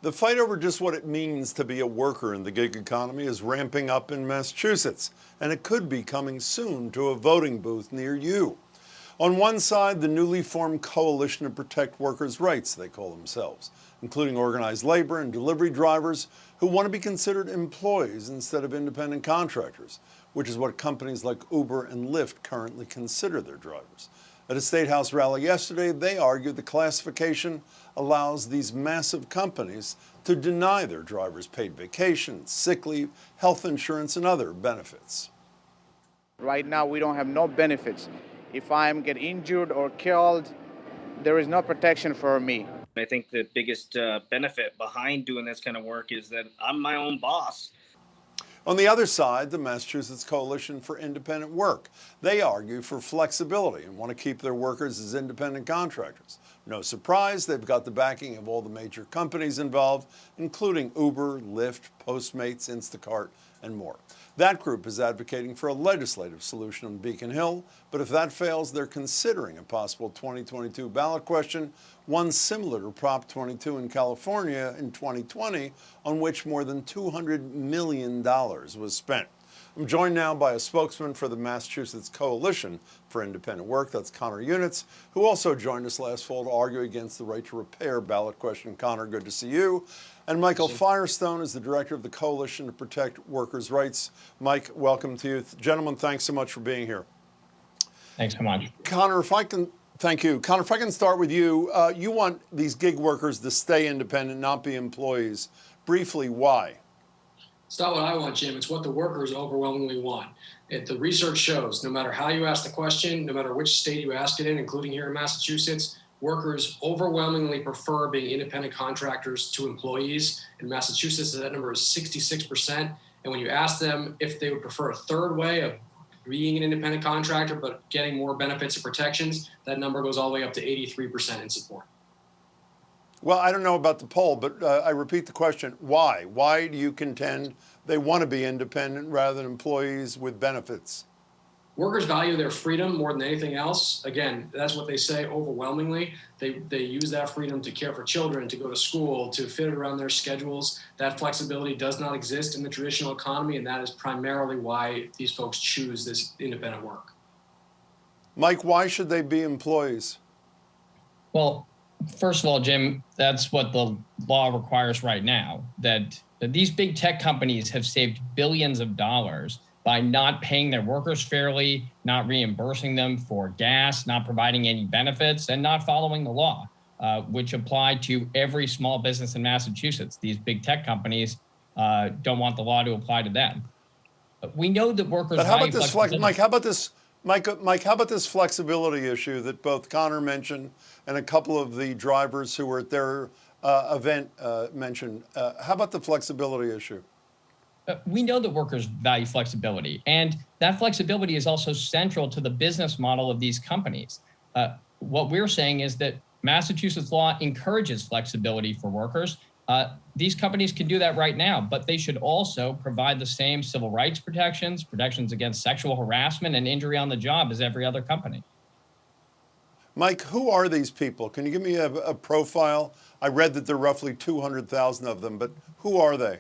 The fight over just what it means to be a worker in the gig economy is ramping up in Massachusetts, and it could be coming soon to a voting booth near you. On one side, the newly formed Coalition to Protect Workers' Rights, they call themselves, including organized labor and delivery drivers who want to be considered employees instead of independent contractors, which is what companies like Uber and Lyft currently consider their drivers. At a State House rally yesterday, they argued the classification allows these massive companies to deny their drivers paid vacation, sick leave, health insurance, and other benefits. Right now, we don't have no benefits. If I get injured or killed, there is no protection for me. I think the biggest benefit behind doing this kind of work is that I'm my own boss. On the other side, the Massachusetts Coalition for Independent Work. They argue for flexibility and want to keep their workers as independent contractors. No surprise, they've got the backing of all the major companies involved, including Uber, Lyft, Postmates, Instacart, and more. That group is advocating for a legislative solution on Beacon Hill, but if that fails, they're considering a possible 2022 ballot question, one similar to Prop 22 in California in 2020, on which more than $200 million was spent. I'm joined now by a spokesman for the Massachusetts Coalition for Independent Work, that's Conor Yunits, who also joined us last fall to argue against the right to repair ballot question. Conor, good to see you. And Michael Firestone is the director of the Coalition to Protect Workers' Rights. Mike, welcome to you. Gentlemen, thanks so much for being here. Thanks so much. Conor, if I can, thank you. Conor, if I can start with you, you want these gig workers to stay independent, not be employees. Briefly, why? It's not what I want, Jim. It's what the workers overwhelmingly want. The research shows no matter how you ask the question, no matter which state you ask it in, including here in Massachusetts, workers overwhelmingly prefer being independent contractors to employees. In Massachusetts, that number is 66%. And when you ask them if they would prefer a third way of being an independent contractor but getting more benefits and protections, that number goes all the way up to 83% in support. Well, I don't know about the poll, but I repeat the question, why? Why do you contend they want to be independent rather than employees with benefits? Workers value their freedom more than anything else. Again, that's what they say overwhelmingly. They use that freedom to care for children, to go to school, to fit it around their schedules. That flexibility does not exist in the traditional economy, and that is primarily why these folks choose this independent work. Mike, why should they be employees? Well, first of all, Jim, that's what the law requires right now, that these big tech companies have saved billions of dollars by not paying their workers fairly, not reimbursing them for gas, not providing any benefits, and not following the law, which apply to every small business in Massachusetts. These big tech companies don't want the law to apply to them. We know that workers But how about value this, flexibility. Mike, how about this flexibility issue that both Conor mentioned and a couple of the drivers who were at their event mentioned? How about the flexibility issue? We know that workers value flexibility, and that flexibility is also central to the business model of these companies. What we're saying is that Massachusetts law encourages flexibility for workers. These companies can do that right now, but they should also provide the same civil rights protections against sexual harassment and injury on the job as every other company. Mike, who are these people? Can you give me a profile? I read that there are roughly 200,000 of them, but who are they?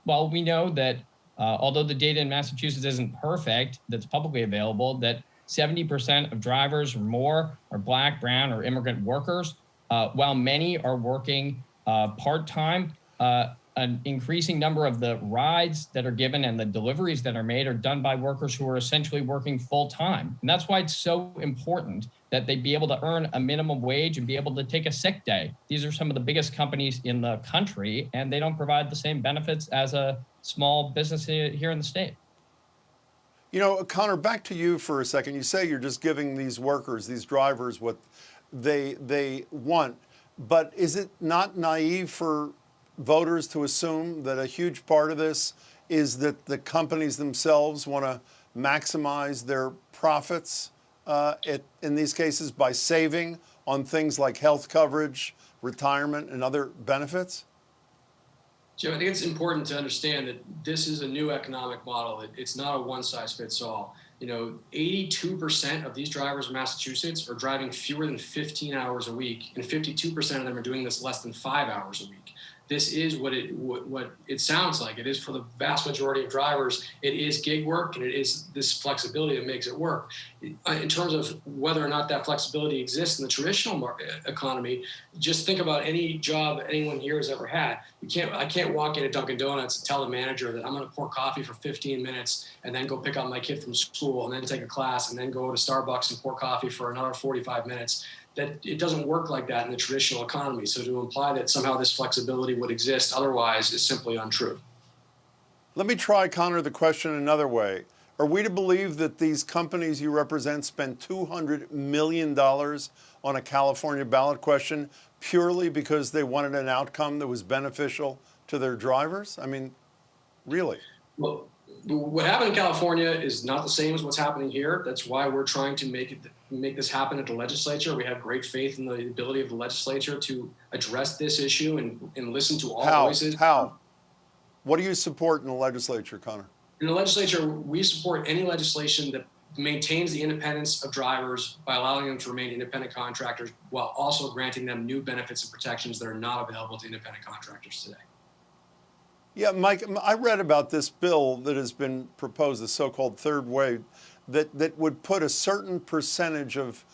Well, we know that although the data in Massachusetts isn't perfect, that's publicly available, that 70% of drivers or more are Black, brown, or immigrant workers, while many are working part-time. An increasing number of the rides that are given and the deliveries that are made are done by workers who are essentially working full-time. And that's why it's so important that they be able to earn a minimum wage and be able to take a sick day. These are some of the biggest companies in the country, and they don't provide the same benefits as a small business here in the state. You know, Conor, back to you for a second. You say you're just giving these workers, these drivers, what they want. But is it not naive for voters to assume that a huge part of this is that the companies themselves want to maximize their profits in these cases by saving on things like health coverage, retirement, and other benefits? Jim, I think it's important to understand that this is a new economic model. It's not a one-size-fits-all. 82% of these drivers in Massachusetts are driving fewer than 15 hours a week, and 52% of them are doing this less than 5 hours a week. this is what it sounds like. It is for the vast majority of drivers. It is gig work, and it is this flexibility that makes it work. In terms of whether or not that flexibility exists in the traditional economy, just think about any job anyone here has ever had. I can't walk into Dunkin' Donuts and tell the manager that I'm going to pour coffee for 15 minutes and then go pick up my kid from school and then take a class and then go to Starbucks and pour coffee for another 45 minutes. That it doesn't work like that in the traditional economy. So to imply that somehow this flexibility would exist otherwise is simply untrue. Let me try, Conor, the question another way. Are we to believe that these companies you represent spent $200 million on a California ballot question purely because they wanted an outcome that was beneficial to their drivers? I mean, really? Well, what happened in California is not the same as what's happening here. That's why we're trying to make this happen at the legislature. We have great faith in the ability of the legislature to address this issue and listen to all voices. How? What do you support in the legislature, Conor? In the legislature, we support any legislation that maintains the independence of drivers by allowing them to remain independent contractors while also granting them new benefits and protections that are not available to independent contractors today. Yeah, Mike, I read about this bill that has been proposed, the so-called third wave, that would put a certain percentage of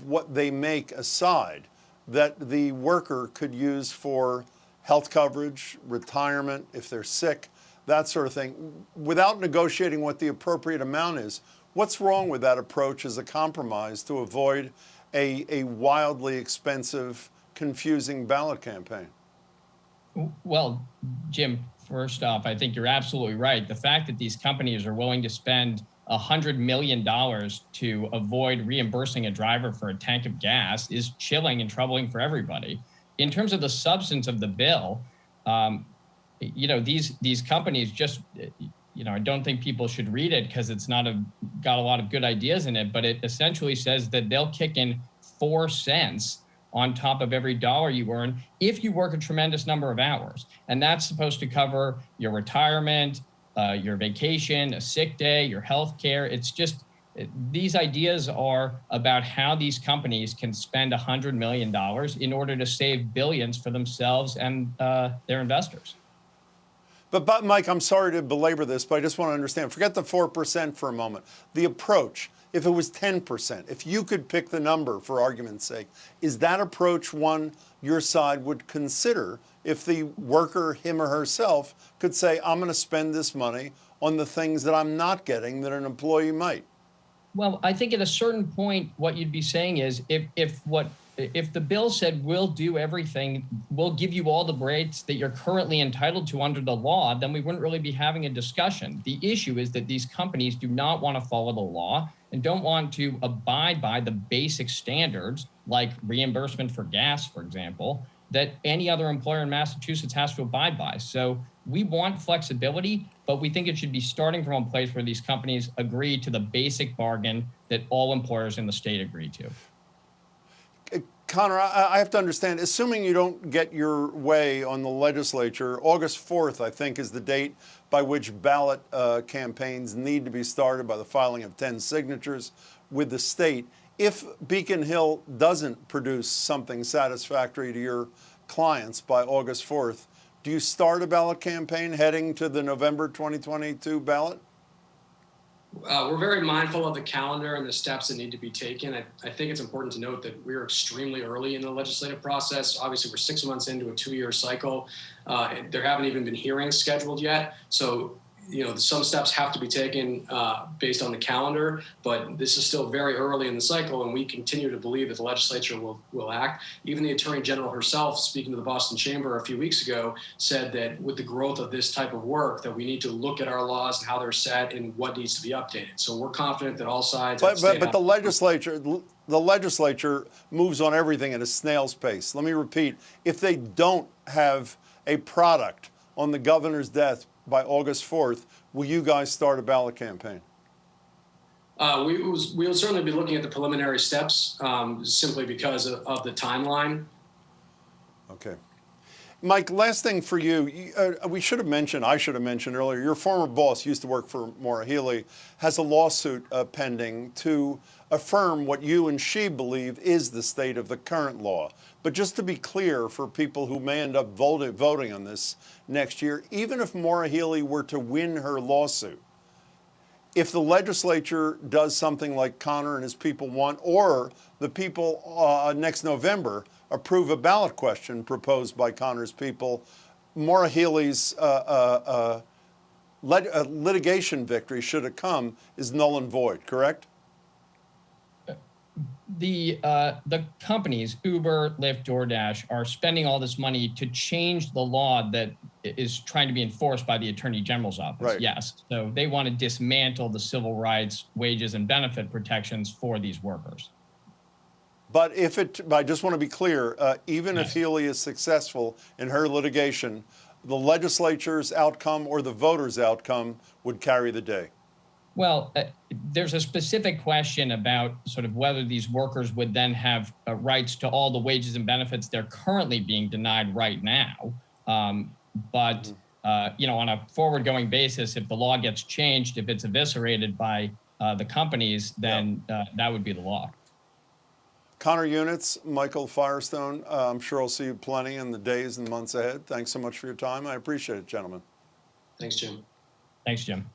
what they make aside that the worker could use for health coverage, retirement, if they're sick, that sort of thing, without negotiating what the appropriate amount is. What's wrong with that approach as a compromise to avoid a wildly expensive, confusing ballot campaign? Well, Jim, first off, I think you're absolutely right. The fact that these companies are willing to spend $100 million to avoid reimbursing a driver for a tank of gas is chilling and troubling for everybody. In terms of the substance of the bill, these companies just, I don't think people should read it because it's got a lot of good ideas in it, but it essentially says that they'll kick in 4 cents on top of every dollar you earn if you work a tremendous number of hours. And that's supposed to cover your retirement, your vacation, a sick day, your health care. It's just, these ideas are about how these companies can spend $100 million in order to save billions for themselves and their investors. But Mike, I'm sorry to belabor this, but I just want to understand. Forget the 4% for a moment. The approach, if it was 10%, if you could pick the number for argument's sake, is that approach one your side would consider if the worker, him or herself, could say, I'm going to spend this money on the things that I'm not getting that an employee might? Well, I think at a certain point, what you'd be saying is if the bill said we'll do everything, we'll give you all the rights that you're currently entitled to under the law, then we wouldn't really be having a discussion. The issue is that these companies do not want to follow the law and don't want to abide by the basic standards like reimbursement for gas, for example, that any other employer in Massachusetts has to abide by. So we want flexibility, but we think it should be starting from a place where these companies agree to the basic bargain that all employers in the state agree to. Conor, I have to understand, assuming you don't get your way on the legislature, August 4th, I think, is the date by which ballot campaigns need to be started by the filing of 10 signatures with the state. If Beacon Hill doesn't produce something satisfactory to your clients by August 4th, do you start a ballot campaign heading to the November 2022 ballot? We're very mindful of the calendar and the steps that need to be taken. I think it's important to note that we're extremely early in the legislative process. Obviously, we're 6 months into a 2-year cycle. There haven't even been hearings scheduled yet. So, some steps have to be taken based on the calendar, but this is still very early in the cycle, and we continue to believe that the legislature will act. Even the Attorney General herself, speaking to the Boston Chamber a few weeks ago, said that with the growth of this type of work, that we need to look at our laws and how they're set and what needs to be updated. So we're confident that all sides. But the legislature moves on everything at a snail's pace. Let me repeat: if they don't have a product on the governor's desk by August 4th, will you guys start a ballot campaign? We'll certainly be looking at the preliminary steps simply because of the timeline. Okay. Mike, last thing for you. We should have mentioned, I should have mentioned earlier, your former boss used to work for Maura Healey, has a lawsuit pending to affirm what you and she believe is the state of the current law. But just to be clear for people who may end up voting on this next year, even if Maura Healey were to win her lawsuit, if the legislature does something like Conor and his people want, or the people next November approve a ballot question proposed by Conor's people, Maura Healey's litigation victory, should it come, is null and void, correct? The companies, Uber, Lyft, DoorDash, are spending all this money to change the law that is trying to be enforced by the Attorney General's office. Right. Yes. So they want to dismantle the civil rights, wages, and benefit protections for these workers. But I just want to be clear, even if Yes. Healey is successful in her litigation, the legislature's outcome or the voters' outcome would carry the day. Well, there's a specific question about sort of whether these workers would then have rights to all the wages and benefits they're currently being denied right now. But on a forward-going basis, if the law gets changed, if it's eviscerated by the companies, then that would be the law. Conor Yunits, Michael Firestone, I'm sure I'll see you plenty in the days and months ahead. Thanks so much for your time. I appreciate it, gentlemen. Thanks, Jim. Thanks, Jim.